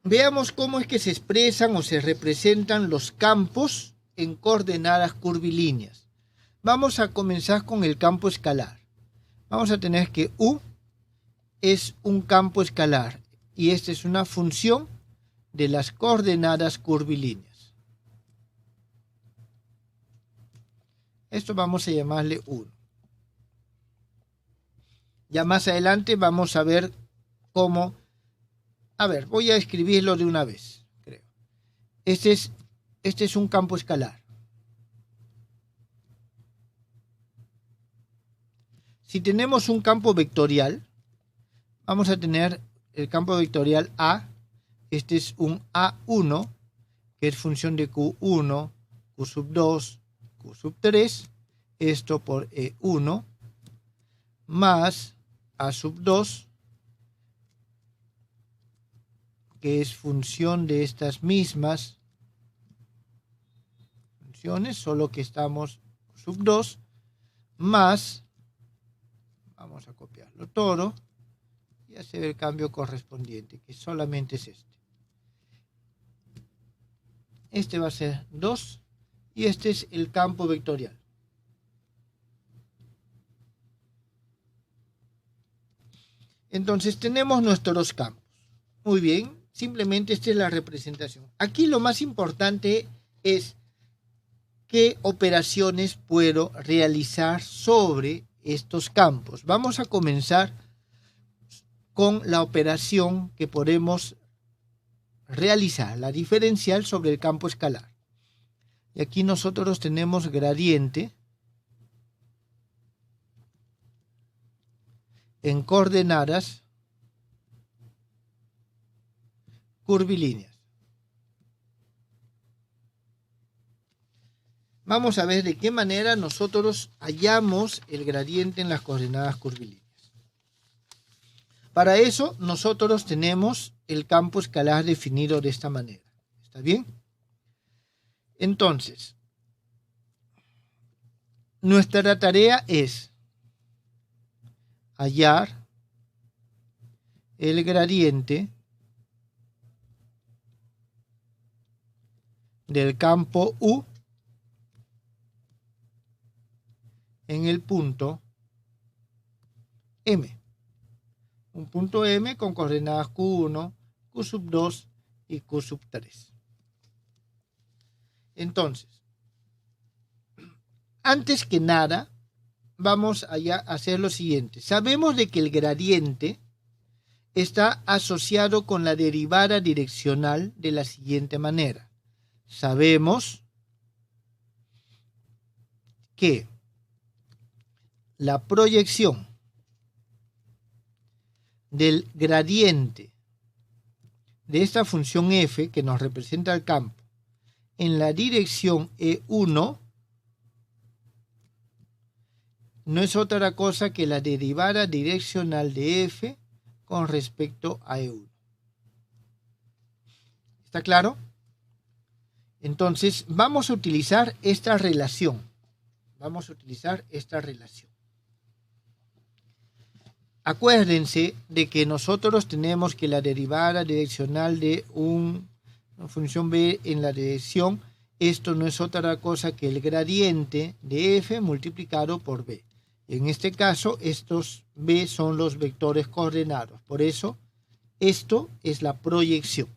Veamos cómo es que se expresan o se representan los campos en coordenadas curvilíneas. Vamos a comenzar con el campo escalar. Vamos a tener que U es un campo escalar y esta es una función de las coordenadas curvilíneas. Esto vamos a llamarle 1. Ya más adelante vamos a ver cómo... A ver, voy a escribirlo de una vez, creo. Este es un campo escalar. Si tenemos un campo vectorial, vamos a tener el campo vectorial A. Este es un A1, que es función de Q1, Q sub 2, Q sub 3. Esto por E1, más A sub 2, que es función de estas mismas funciones, solo que estamos sub 2, más, vamos a copiarlo todo, y hacer el cambio correspondiente, que solamente es este. Este va a ser 2, y este es el campo vectorial. Entonces tenemos nuestros dos campos. Muy bien, simplemente esta es la representación. Aquí lo más importante es qué operaciones puedo realizar sobre estos campos. Vamos a comenzar con la operación que podemos realizar, la diferencial sobre el campo escalar. Y aquí nosotros tenemos gradiente en coordenadas curvilíneas. Vamos a ver de qué manera nosotros hallamos el gradiente en las coordenadas curvilíneas. Para eso nosotros tenemos el campo escalar definido de esta manera. ¿Está bien? Entonces, nuestra tarea es hallar el gradiente del campo U en el punto M. Un punto M con coordenadas Q1, Q sub 2 y Q sub 3. Entonces, antes que nada, vamos a hacer lo siguiente. Sabemos de que el gradiente está asociado con la derivada direccional de la siguiente manera. Sabemos que la proyección del gradiente de esta función f que nos representa el campo en la dirección E1 no es otra cosa que la derivada direccional de f con respecto a E1. ¿Está claro? Entonces vamos a utilizar esta relación. Acuérdense de que nosotros tenemos que la derivada direccional de una función b en la dirección, esto no es otra cosa que el gradiente de f multiplicado por b. En este caso, estos b son los vectores coordenados. Por eso, esto es la proyección.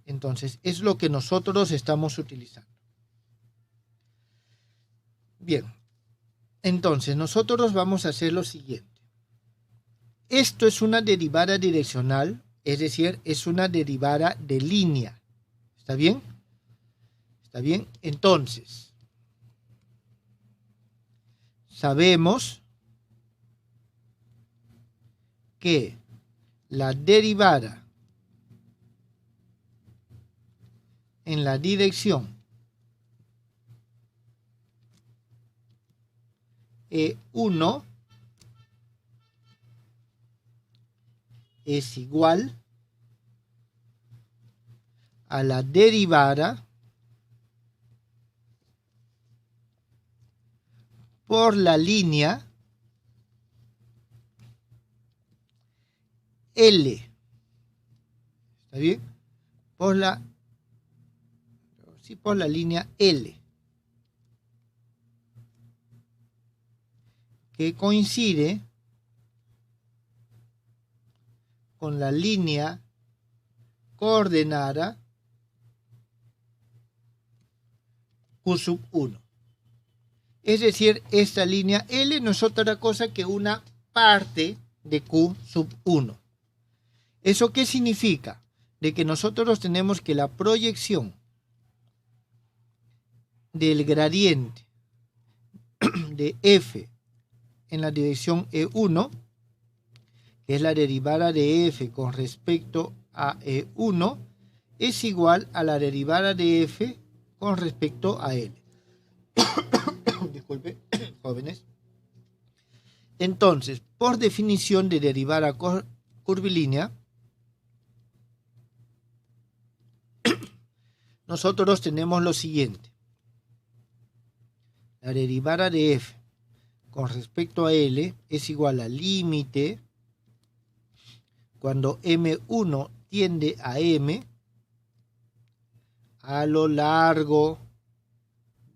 Entonces, es lo que nosotros estamos utilizando. Bien, entonces nosotros vamos a hacer lo siguiente. Esto es una derivada direccional, es decir, es una derivada de línea. ¿Está bien? ¿Está bien? Entonces, sabemos que la derivada en la dirección E1 es igual a la derivada por la línea L. ¿Está bien? Por la línea L, que coincide con la línea coordenada Q sub 1. Es decir, esta línea L no es otra cosa que una parte de Q sub 1. ¿Eso qué significa? De que nosotros tenemos que la proyección del gradiente de f en la dirección E1, que es la derivada de f con respecto a E1, es igual a la derivada de f con respecto a L. Disculpe, jóvenes. Entonces, por definición de derivada curvilínea, nosotros tenemos lo siguiente. La derivada de f con respecto a L es igual al límite cuando M1 tiende a M a lo largo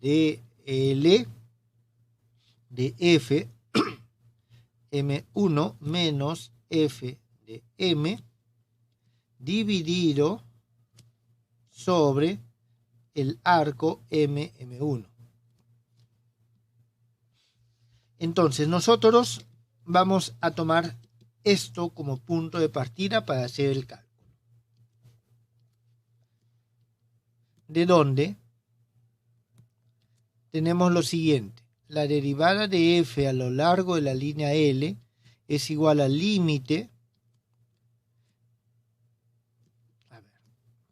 de L de f M1 menos f de M dividido sobre el arco M1. Entonces nosotros vamos a tomar esto como punto de partida para hacer el cálculo. ¿De dónde? Tenemos lo siguiente. La derivada de f a lo largo de la línea L es igual al límite. A ver,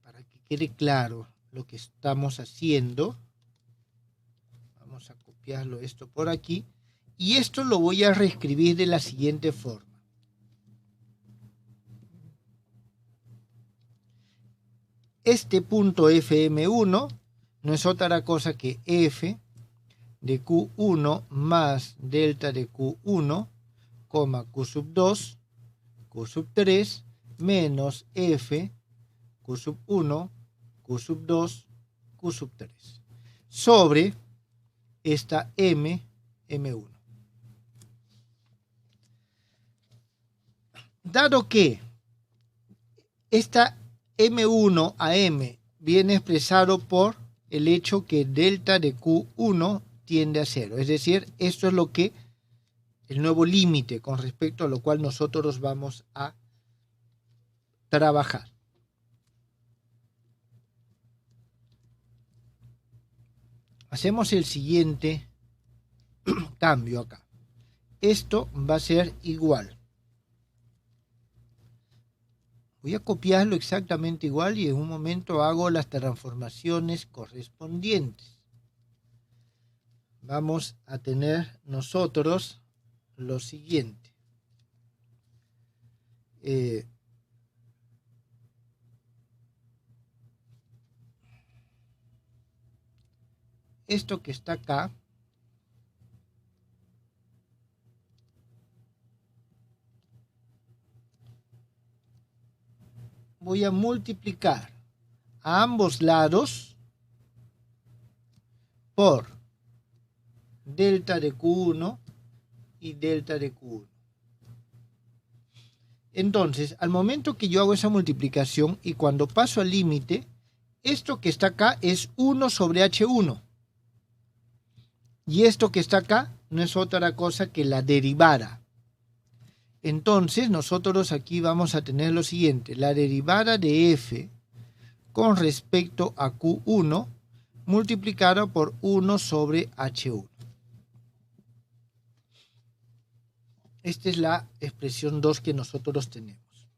para que quede claro lo que estamos haciendo, vamos a copiarlo esto por aquí. Y esto lo voy a reescribir de la siguiente forma. Este punto FM1 no es otra cosa que f de Q1 más delta de Q1, Q sub 2, Q sub 3, menos f, Q sub 1, Q sub 2, Q sub 3, sobre esta M1. Dado que esta M1 a M viene expresado por el hecho que delta de Q1 tiende a 0. Es decir, esto es lo que el nuevo límite con respecto a lo cual nosotros vamos a trabajar. Hacemos el siguiente cambio acá. Esto va a ser igual. Voy a copiarlo exactamente igual y en un momento hago las transformaciones correspondientes. Vamos a tener nosotros lo siguiente. Esto que está acá voy a multiplicar a ambos lados por delta de Q1 y delta de Q1. Entonces, al momento que yo hago esa multiplicación y cuando paso al límite, esto que está acá es 1 sobre H1. Y esto que está acá no es otra cosa que la derivada. Entonces, nosotros aquí vamos a tener lo siguiente. La derivada de f con respecto a Q1 multiplicada por 1 sobre H1. Esta es la expresión 2 que nosotros tenemos.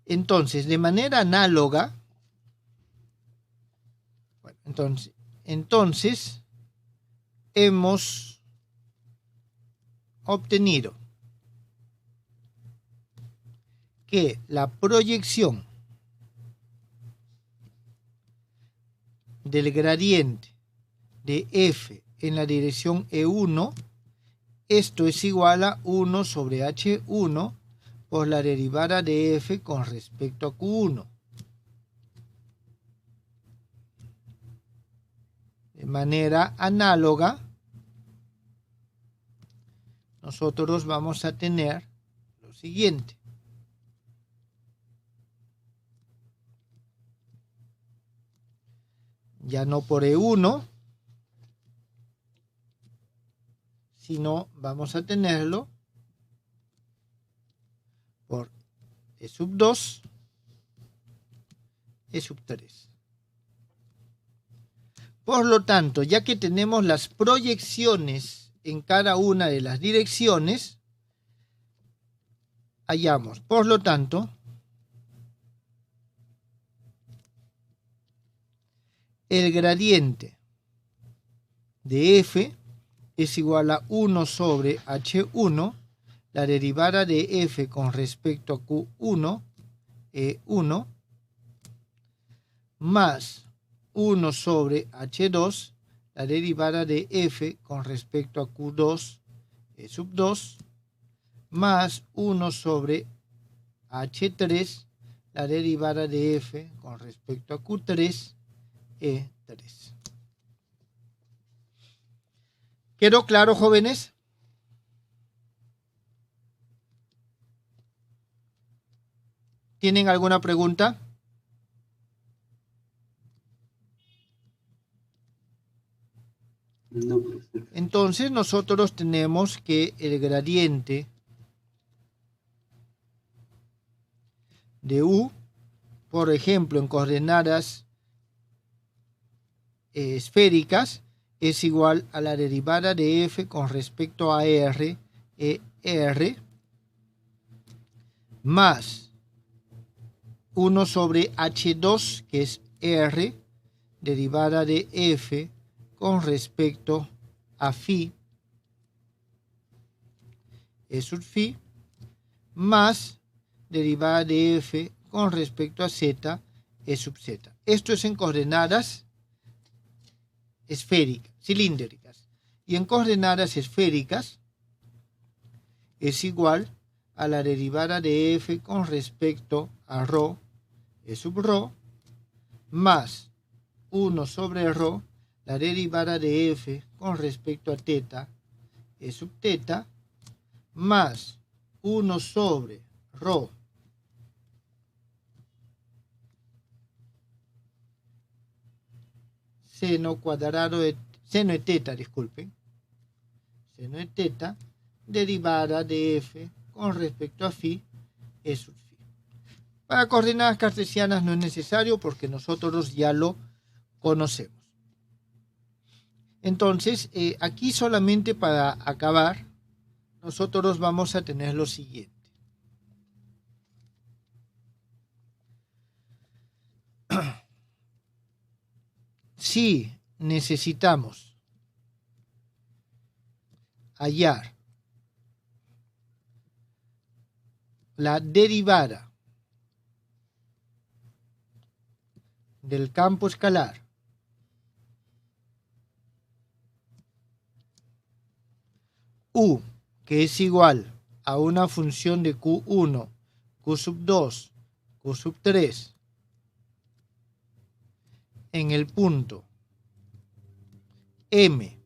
Entonces, de manera análoga, bueno, entonces hemos obtenido que la proyección del gradiente de f en la dirección E1, esto es igual a 1 sobre H1 por la derivada de f con respecto a Q1. De manera análoga, nosotros vamos a tener lo siguiente. Ya no por E1, sino vamos a tenerlo por E sub 2, E sub 3. Por lo tanto, ya que tenemos las proyecciones en cada una de las direcciones, hallamos, por lo tanto, el gradiente de f es igual a 1 sobre h1, la derivada de f con respecto a q1, e1, más 1 sobre h2, la derivada de f con respecto a q2, e sub 2, más 1 sobre h3, la derivada de f con respecto a q3, e3. ¿Quedó claro, jóvenes? ¿Tienen alguna pregunta? No, profesor. Entonces nosotros tenemos que el gradiente de u, por ejemplo, en coordenadas esféricas, es igual a la derivada de f con respecto a r, r, más 1 sobre h2, que es r, derivada de f con respecto a phi, e sub phi, más derivada de f con respecto a z, e sub z. Esto es en coordenadas esféricas, cilíndricas. Y en coordenadas esféricas es igual a la derivada de f con respecto a ρ, e sub ρ, más 1 sobre ρ, la derivada de f con respecto a θ, e sub θ, más 1 sobre ρ seno cuadrado de seno de θ, disculpen, seno de θ, derivada de f con respecto a phi, e sub phi. Para coordenadas cartesianas no es necesario porque nosotros ya lo conocemos. Entonces, aquí solamente para acabar, nosotros vamos a tener lo siguiente. Si necesitamos hallar la derivada del campo escalar u, que es igual a una función de q1, q sub 2, q sub 3, en el punto M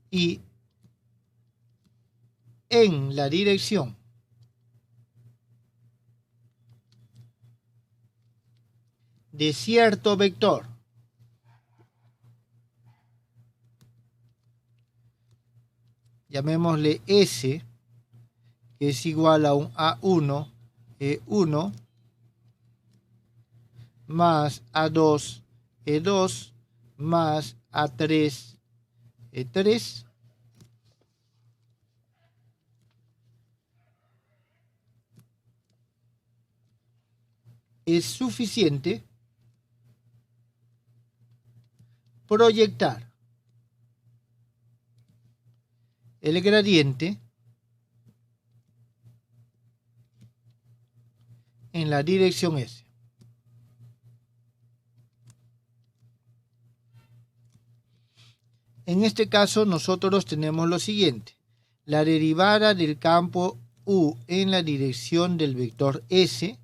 y en la dirección de cierto vector llamémosle S, que es igual a un A1, E1, más A2, E2, más A3, E3, es suficiente proyectar el gradiente en la dirección S. En este caso nosotros tenemos lo siguiente. La derivada del campo U en la dirección del vector S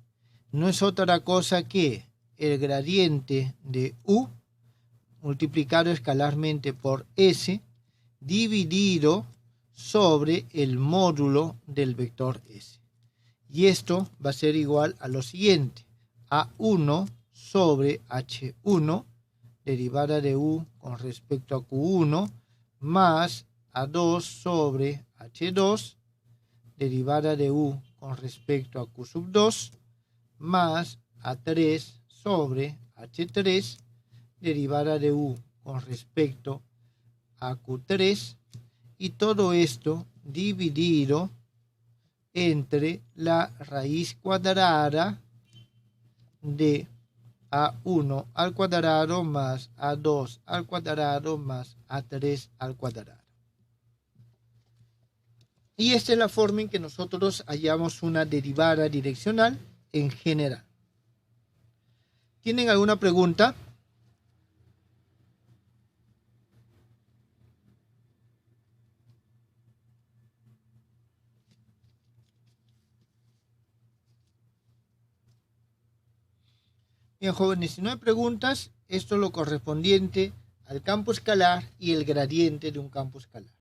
no es otra cosa que el gradiente de U multiplicado escalarmente por S dividido sobre el módulo del vector S. Y esto va a ser igual a lo siguiente: A1 sobre H1, derivada de U con respecto a Q1, más A2 sobre H2, derivada de U con respecto a Q sub 2, más A3 sobre H3, derivada de U con respecto a Q3, y todo esto dividido entre la raíz cuadrada de A1 al cuadrado más A2 al cuadrado más A3 al cuadrado. Y esta es la forma en que nosotros hallamos una derivada direccional en general. ¿Tienen alguna pregunta? Bien, jóvenes, si no hay preguntas, esto es lo correspondiente al campo escalar y el gradiente de un campo escalar.